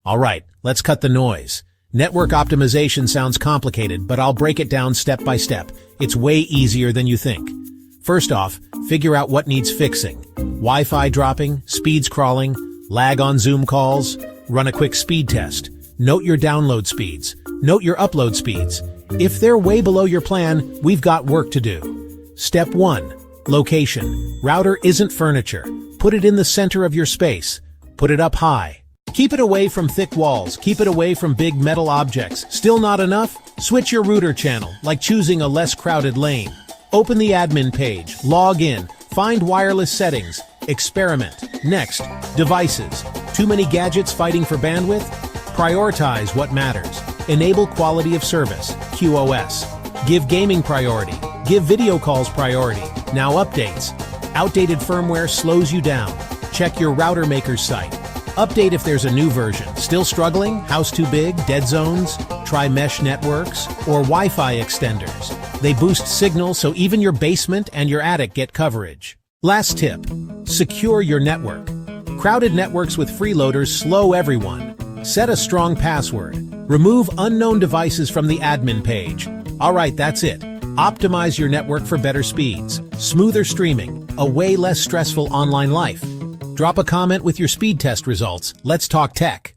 Alright, let's cut the noise. Network optimization sounds complicated, but I'll break it down step by step. It's way easier than you think. First off, figure out what needs fixing. Wi-Fi dropping, speeds crawling, lag on Zoom calls. Run a quick speed test. Note your download speeds. Note your upload speeds. If they're way below your plan, we've got work to do. Step 1. Location. Router isn't furniture. Put it in the center of your space. Put it up high. Keep it away from thick walls. Keep it away from big metal objects. Still not enough? Switch your router channel, like choosing a less crowded lane. Open the admin page. Log in. Find wireless settings. Experiment. Next, devices. Too many gadgets fighting for bandwidth? Prioritize what matters. Enable quality of service, QoS. Give gaming priority. Give video calls priority. Now updates. Outdated firmware slows you down. Check your router maker's site. Update if there's a new version. Still struggling? House too big? Dead zones? Try mesh networks or Wi-Fi extenders. They boost signal so even your basement and your attic get coverage. Last tip. Secure your network. Crowded networks with freeloaders slow everyone. Set a strong password. Remove unknown devices from the admin page. Alright, that's it. Optimize your network for better speeds, smoother streaming, a way less stressful online life. Drop a comment with your speed test results. Let's talk tech.